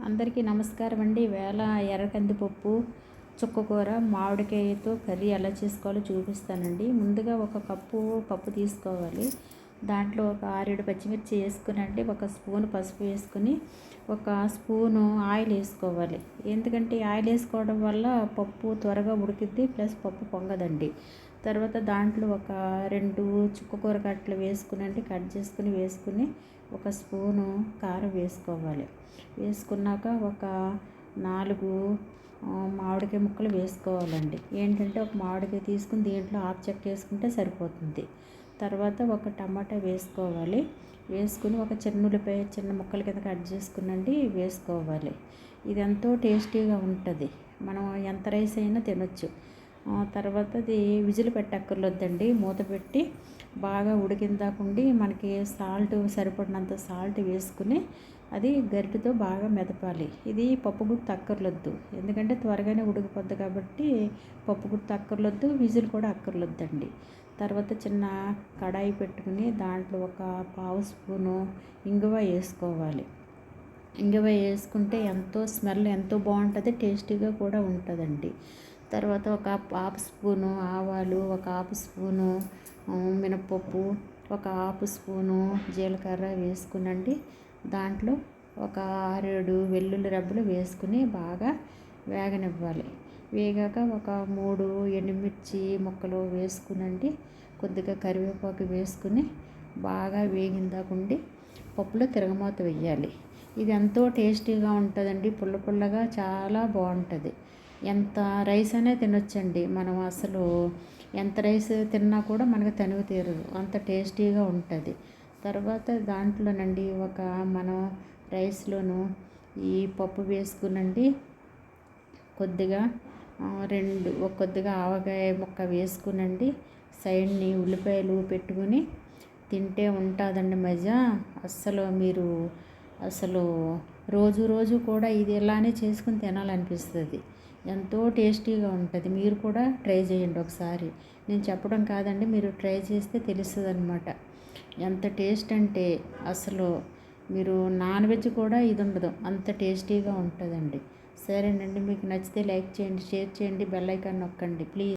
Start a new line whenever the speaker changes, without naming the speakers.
అందరికీ నమస్కారం అండి. ఈవేళ ఎర్రకందిపప్పు, చుక్కకూర, మామిడికాయతో కర్రీ ఎలా చేసుకోవాలో చూపిస్తానండి. ముందుగా ఒక కప్పు పప్పు తీసుకోవాలి. దాంట్లో ఒక 6-7 పచ్చిమిర్చి వేసుకునండి, ఒక స్పూన్ పసుపు వేసుకుని, ఒక స్పూను ఆయిల్ వేసుకోవాలి. ఎందుకంటే ఆయిల్ వేసుకోవడం వల్ల పప్పు త్వరగా ఉడికిద్ది, ప్లస్ పప్పు పొంగదండి. తర్వాత దాంట్లో ఒక 2 చుక్కకూర కట్టలు వేసుకునండి, కట్ చేసుకుని వేసుకుని, ఒక స్పూను కారం వేసుకోవాలి. వేసుకున్నాక ఒక 4 మామిడికాయ ముక్కలు వేసుకోవాలండి. ఏంటంటే ఒక మామిడికాయ తీసుకుని దీంట్లో హాఫ్ చెక్క వేసుకుంటే సరిపోతుంది. తర్వాత ఒక టమాటా వేసుకోవాలి. వేసుకుని ఒక చిన్న ఉల్లిపాయ చిన్న ముక్కల కింద కట్ చేసుకునండి వేసుకోవాలి. ఇది ఎంతో టేస్టీగా ఉంటుంది. మనం ఎంత రైస్ అయినా తినొచ్చు. తర్వాత అది విజిల్ పెట్టక్కర్లేదండి. మూత పెట్టి బాగా ఉడికిందాకుండి మనకి సాల్ట్ సరిపడినంత సాల్ట్ వేసుకుని అది గరిటెతో బాగా మెదపాలి. ఇది పప్పు గుత్తి అక్కర్లొద్దు, ఎందుకంటే త్వరగానే ఉడికిపోద్ది కాబట్టి పప్పు గుత్తి అక్కర్లొద్దు, విజిల్ కూడా అక్కర్లొద్దండి. తర్వాత చిన్న కడాయి పెట్టుకుని దాంట్లో ఒక పావు స్పూను ఇంగువ వేసుకోవాలి. ఇంగువ వేసుకుంటే ఎంతో స్మెల్ ఎంతో బాగుంటుంది, టేస్టీగా కూడా ఉంటుందండి. తర్వాత ఒక హాఫ్ స్పూను ఆవాలు, ఒక హాఫ్ స్పూను మినపప్పు, ఒక హాఫ్ స్పూను జీలకర్ర వేసుకునండి. దాంట్లో ఒక 6-7 వెల్లుల్లి రెబ్బలు వేసుకుని బాగా వేగనివ్వాలి. వేగాక ఒక 3 ఎండుమిర్చి ముక్కలు వేసుకునండి, కొద్దిగా కరివేపాకు వేసుకుని బాగా వేగిందాకుండి పప్పులో తిరగమాత వేయాలి. ఇది ఎంతో టేస్టీగా ఉంటుందండి, పుల్ల పుల్లగా చాలా బాగుంటుంది. ఎంత రైస్ అనే తినొచ్చండి. మనం అసలు ఎంత రైస్ తిన్నా కూడా మనకు తనివి తీరదు, అంత టేస్టీగా ఉంటుంది. తర్వాత దాంట్లోనండి ఒక మనం రైస్లోను ఈ పప్పు వేసుకునండి, కొద్దిగా కొద్దిగా ఆవకాయ ముక్క వేసుకునండి, సైడ్ని ఉల్లిపాయలు పెట్టుకుని తింటే ఉంటుందండి మజా. మీరు అసలు రోజు కూడా ఇది ఇలానే చేసుకుని తినాలనిపిస్తుంది. ఎంతో టేస్టీగా ఉంటుంది. మీరు కూడా ట్రై చేయండి ఒకసారి. నేను చెప్పడం కాదండి, మీరు ట్రై చేస్తే తెలుస్తుంది అన్నమాట. ఎంత టేస్ట్ అంటే అసలు మీరు నాన్ వెజ్ కూడా ఇది ఉండదు, అంత టేస్టీగా ఉంటుందండి. సరేనండి, మీకు నచ్చితే లైక్ చేయండి, షేర్ చేయండి, బెల్ ఐకాన్ నొక్కండి ప్లీజ్.